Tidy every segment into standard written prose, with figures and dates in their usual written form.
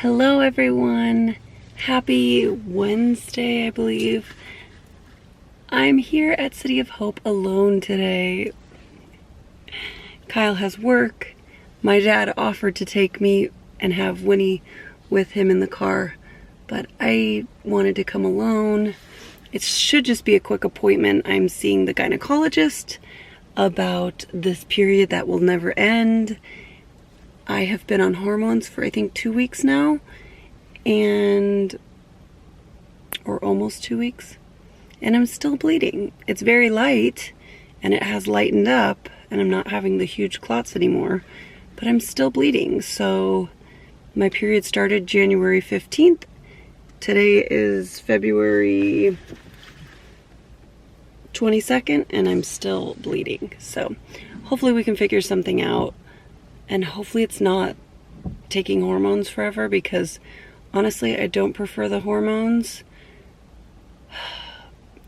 Hello everyone. Happy Wednesday, I believe. I'm here at City of Hope alone today. Kyle has work. My dad offered to take me and have Winnie with him in the car, but I wanted to come alone. It should just be a quick appointment. I'm seeing the gynecologist about this period that will never end. I have been on hormones for I think 2 weeks now, or almost 2 weeks, and I'm still bleeding. It's very light and it has lightened up and I'm not having the huge clots anymore, but I'm still bleeding. So my period started January 15th. Today is February 22nd and I'm still bleeding. So hopefully we can figure something out. And hopefully it's not taking hormones forever, because honestly, I don't prefer the hormones.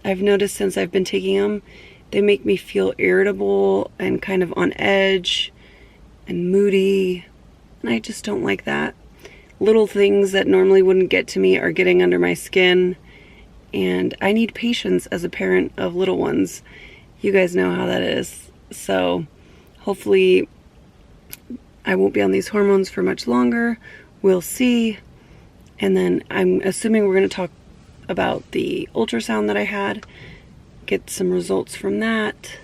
I've noticed since I've been taking them, they make me feel irritable and kind of on edge and moody. And I just don't like that. Little things that normally wouldn't get to me are getting under my skin. And I need patience as a parent of little ones. You guys know how that is. So hopefully I won't be on these hormones for much longer. We'll see. And then I'm assuming we're going to talk about the ultrasound that I had, get some results from that.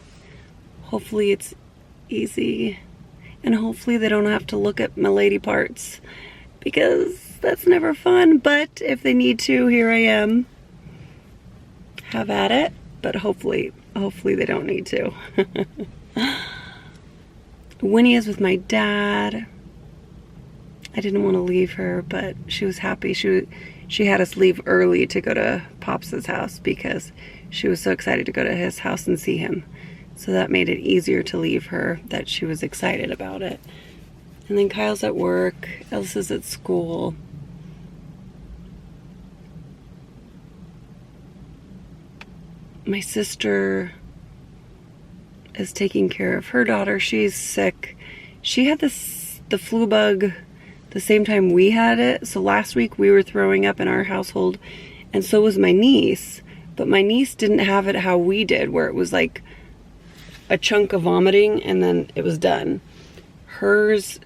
Hopefully it's easy, and hopefully they don't have to look at my lady parts, because that's never fun. But if they need to, here I am. Have at it. But hopefully they don't need to. Winnie is with my dad. I didn't want to leave her, but she was happy. She had us leave early to go to Pops's house because she was so excited to go to his house and see him. So that made it easier to leave her, that she was excited about it. And then Kyle's at work. Elsa's at school. My sister is taking care of her daughter. She's sick. She had the flu bug the same time we had it. So last week we were throwing up in our household, and so was my niece. But my niece didn't have it how we did, where it was like a chunk of vomiting and then it was done. Hers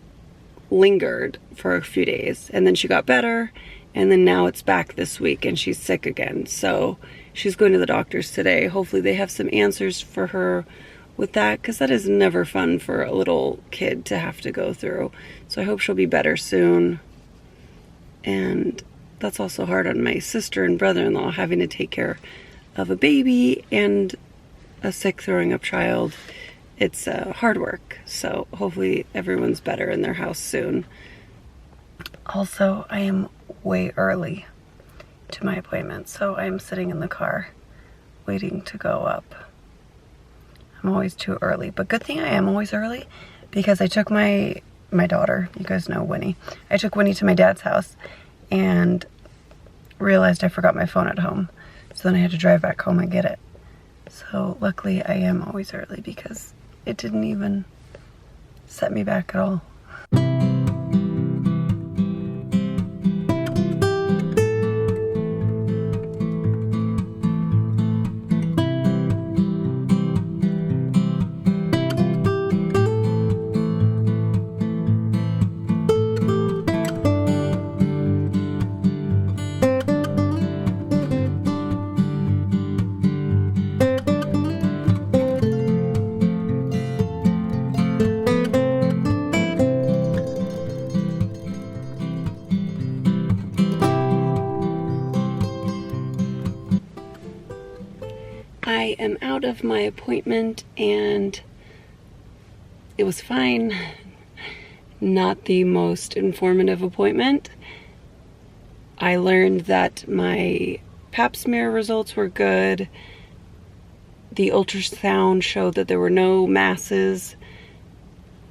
lingered for a few days and then she got better, and then now it's back this week and she's sick again. So she's going to the doctor's today. Hopefully they have some answers for her with that, because that is never fun for a little kid to have to go through. So I hope she'll be better soon. And that's also hard on my sister and brother-in-law, having to take care of a baby and a sick throwing up child. It's hard work. So hopefully everyone's better in their house soon. Also, I am way early to my appointment, so I am sitting in the car waiting to go up. I'm always too early, but good thing I am always early, because I took my daughter, you guys know Winnie, I took Winnie to my dad's house and realized I forgot my phone at home. So then I had to drive back home and get it. So luckily I am always early, because it didn't even set me back at all. I am out of my appointment and it was fine. Not the most informative appointment. I learned that my pap smear results were good. The ultrasound showed that there were no masses.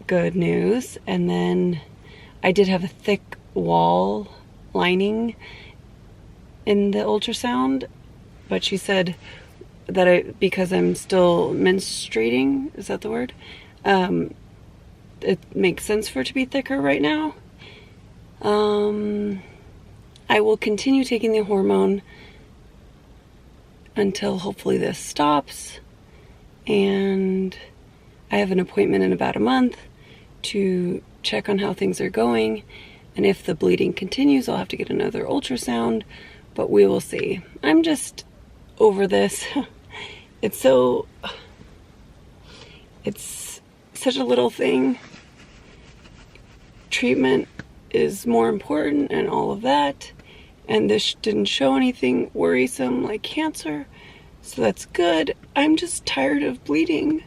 Good news. And then I did have a thick wall lining in the ultrasound, but she said that because I'm still menstruating, is that the word? It makes sense for it to be thicker right now. I will continue taking the hormone until hopefully this stops, and I have an appointment in about a month to check on how things are going, and if the bleeding continues, I'll have to get another ultrasound, but we will see. I'm just over this. It's such a little thing. Treatment is more important and all of that, and this didn't show anything worrisome like cancer, so that's good. I'm just tired of bleeding.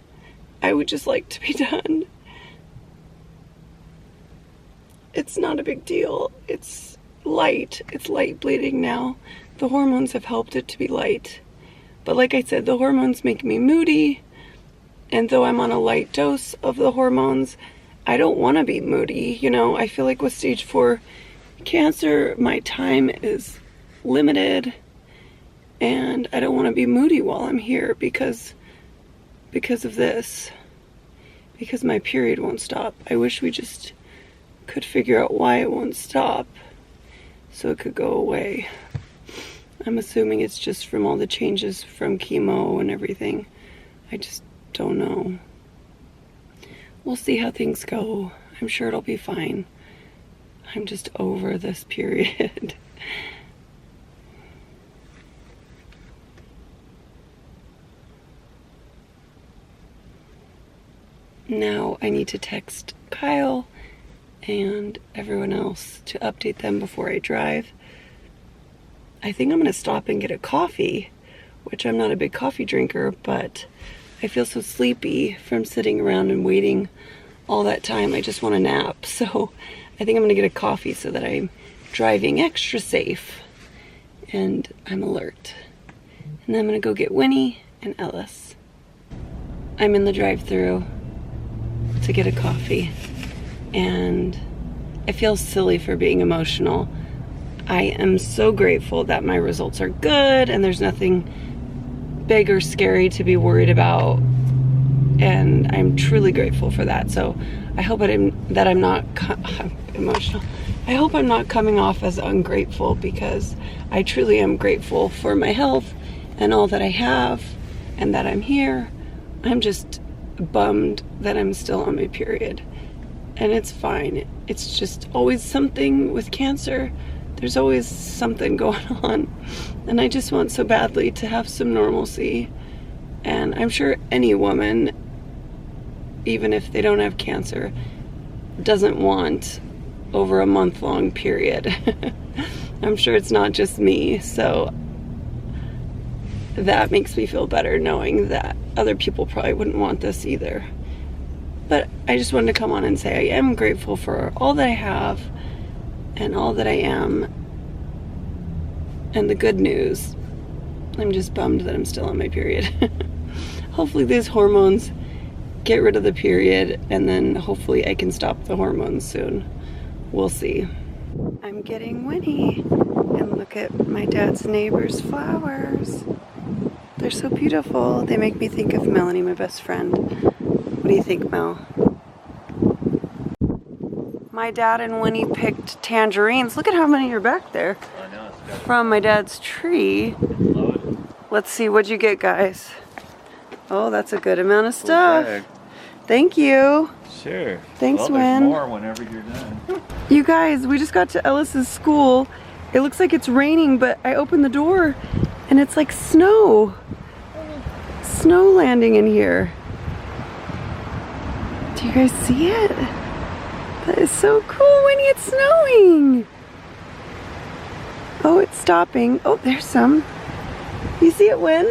I would just like to be done. It's not a big deal. It's light bleeding now. The hormones have helped it to be light, but like I said, the hormones make me moody, and though I'm on a light dose of the hormones, I don't want to be moody. You know, I feel like with stage 4 cancer, my time is limited, and I don't want to be moody while I'm here because of this, because my period won't stop. I wish we just could figure out why it won't stop so it could go away. I'm assuming it's just from all the changes from chemo and everything. I just don't know. We'll see how things go. I'm sure it'll be fine. I'm just over this period. Now I need to text Kyle and everyone else to update them before I drive. I think I'm gonna stop and get a coffee, which I'm not a big coffee drinker, but I feel so sleepy from sitting around and waiting all that time. I just want a nap. So I think I'm gonna get a coffee so that I'm driving extra safe and I'm alert. And then I'm gonna go get Winnie and Ellis. I'm in the drive-thru to get a coffee, and I feel silly for being emotional. I am so grateful that my results are good and there's nothing big or scary to be worried about, and I'm truly grateful for that. So I hope that I'm not emotional. I hope I'm not coming off as ungrateful, because I truly am grateful for my health and all that I have and that I'm here. I'm just bummed that I'm still on my period, and it's fine. It's just always something with cancer. There's always something going on, and I just want so badly to have some normalcy. And I'm sure any woman, even if they don't have cancer, doesn't want over a month-long period. I'm sure it's not just me, so that makes me feel better knowing that other people probably wouldn't want this either. But I just wanted to come on and say I am grateful for all that I have and all that I am, and the good news. I'm just bummed that I'm still on my period. Hopefully these hormones get rid of the period, and then hopefully I can stop the hormones soon. We'll see. I'm getting Winnie, and look at my dad's neighbor's flowers. They're so beautiful. They make me think of Melanie, my best friend. What do you think, Mel? My dad and Winnie picked tangerines. Look at how many are back there. I know, from my dad's tree. Let's see, what'd you get, guys? Oh, that's a good amount of stuff. Thank you. Sure. Thanks, well, Win. there's more whenever you're done. You guys, we just got to Ellis's school. It looks like it's raining, but I opened the door and it's like snow. Snow landing in here. Do you guys see it? That is so cool, Winnie. It's snowing. Oh, it's stopping. Oh, there's some. You see it, Win?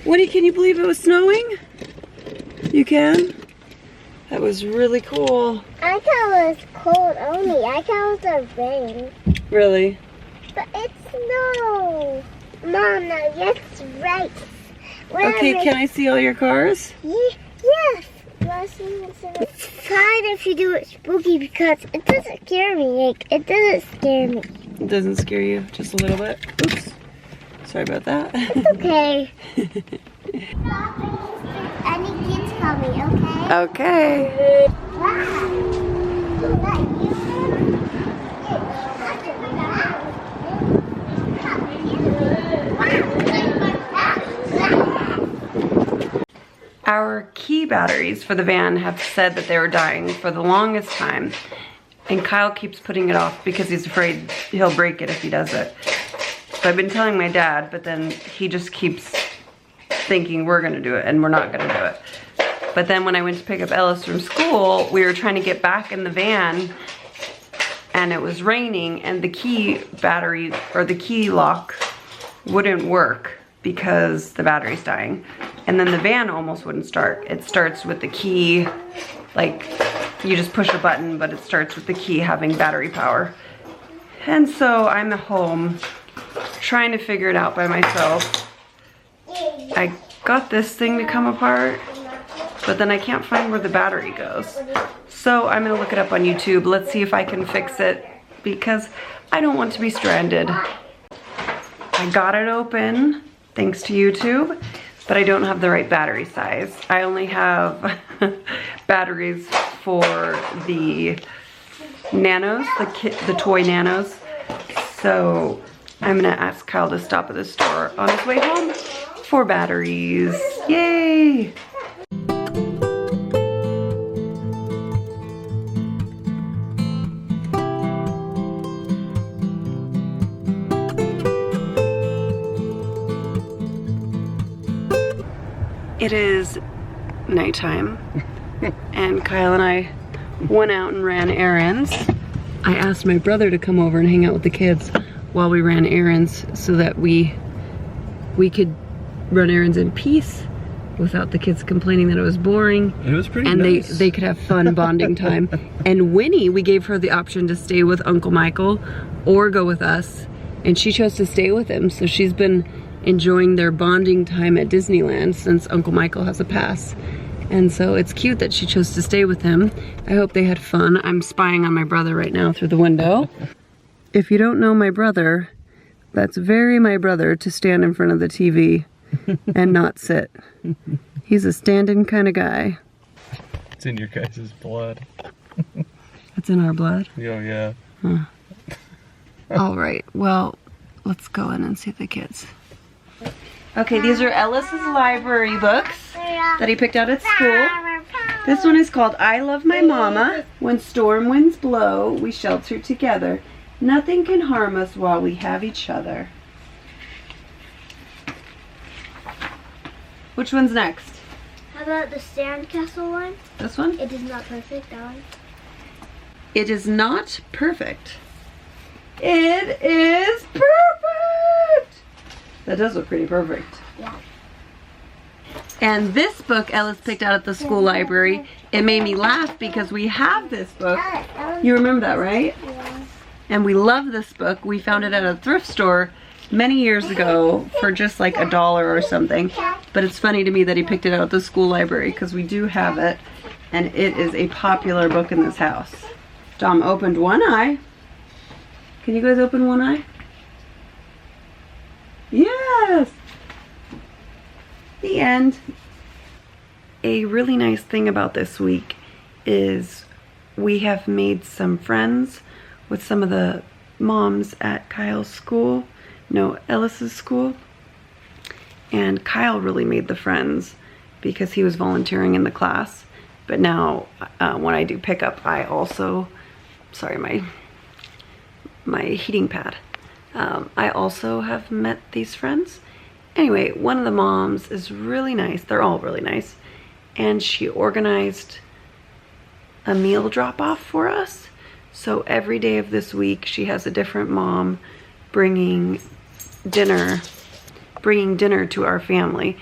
Winnie, can you believe it was snowing? You can? That was really cool. I thought it was cold only. I thought it was rain. Really? But it's snow. Mom, now it's right. Okay, can I see all your cars? Yes. It's fine if you do it spooky, because it doesn't scare me. Like, it doesn't scare me. It doesn't scare you? Just a little bit? Oops. Sorry about that. It's okay. Any kids call me, okay? Okay. Wow. Is that you? Our key batteries for the van have said that they were dying for the longest time. And Kyle keeps putting it off because he's afraid he'll break it if he does it. So I've been telling my dad, but then he just keeps thinking we're gonna do it and we're not gonna do it. But then when I went to pick up Ellis from school, we were trying to get back in the van and it was raining and the key battery or the key lock wouldn't work because the battery's dying. And then the van almost wouldn't start. It starts with the key, like you just push a button, but it starts with the key having battery power. And so I'm at home trying to figure it out by myself. I got this thing to come apart, but then I can't find where the battery goes. So I'm gonna look it up on YouTube. Let's see if I can fix it because I don't want to be stranded. I got it open thanks to YouTube, but I don't have the right battery size. I only have batteries for the nanos, the toy nanos. So I'm gonna ask Kyle to stop at the store on his way home for batteries. Yay! It is nighttime and Kyle and I went out and ran errands. I asked my brother to come over and hang out with the kids while we ran errands so that we could run errands in peace without the kids complaining that it was boring. It was pretty and nice. they could have fun bonding time. And Winnie, we gave her the option to stay with Uncle Michael or go with us, and she chose to stay with him. So she's been enjoying their bonding time at Disneyland since Uncle Michael has a pass. And so it's cute that she chose to stay with him. I hope they had fun. I'm spying on my brother right now through the window. If you don't know my brother, that's very my brother to stand in front of the TV and not sit. He's a stand-in kind of guy. It's in your guys' blood. It's in our blood? Oh yeah. Huh. All right, well, let's go in and see the kids. Okay, these are Ellis's library books that he picked out at school. This one is called I Love My Mama. When storm winds blow, we shelter together. Nothing can harm us while we have each other. Which one's next? How about the sandcastle one? This one? It is not perfect, that one. It is not perfect. It is perfect! That does look pretty perfect. Yeah. And this book Ellis picked out at the school library. It made me laugh because we have this book. You remember that, right? Yeah. And we love this book. We found it at a thrift store many years ago for just like $1 or something. But it's funny to me that he picked it out at the school library because we do have it. And it is a popular book in this house. Dom opened one eye. Can you guys open one eye? Yes! The end. A really nice thing about this week is we have made some friends with some of the moms at Kyle's school, no, Ellis's school. And Kyle really made the friends because he was volunteering in the class. But now when I do pickup, I also, sorry, my heating pad. I also have met these friends. Anyway, one of the moms is really nice. They're all really nice. And she organized a meal drop-off for us. So every day of this week, she has a different mom bringing dinner to our family.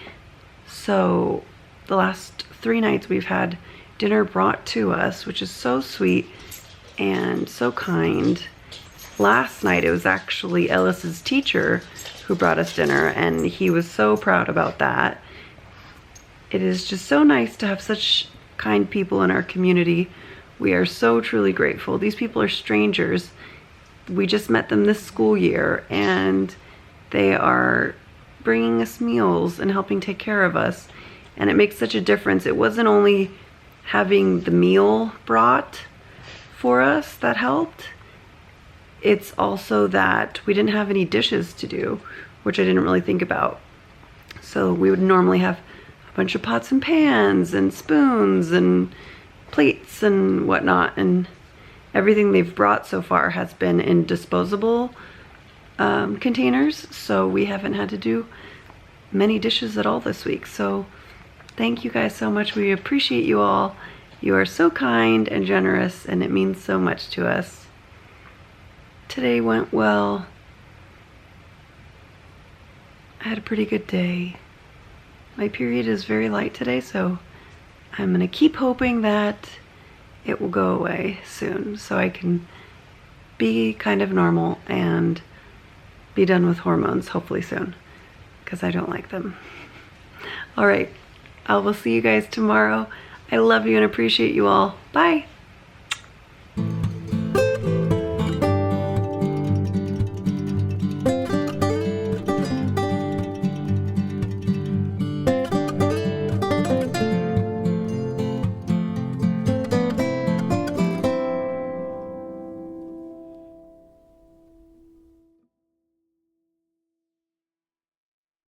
So the last 3 nights we've had dinner brought to us, which is so sweet and so kind. Last night it was actually Ellis's teacher who brought us dinner, and he was so proud about that. It is just so nice to have such kind people in our community. We are so truly grateful. These people are strangers. We just met them this school year, and they are bringing us meals and helping take care of us, and it makes such a difference. It wasn't only having the meal brought for us that helped. It's also that we didn't have any dishes to do, which I didn't really think about. So we would normally have bunch of pots and pans and spoons and plates and whatnot, and everything they've brought so far has been in disposable containers, so we haven't had to do many dishes at all this week. So thank you guys so much. We appreciate you all. You are so kind and generous, and it means so much to us. Today went well. I had a pretty good day. My period is very light today, so I'm gonna keep hoping that it will go away soon so I can be kind of normal and be done with hormones hopefully soon, because I don't like them. All right, I will see you guys tomorrow. I love you and appreciate you all. Bye.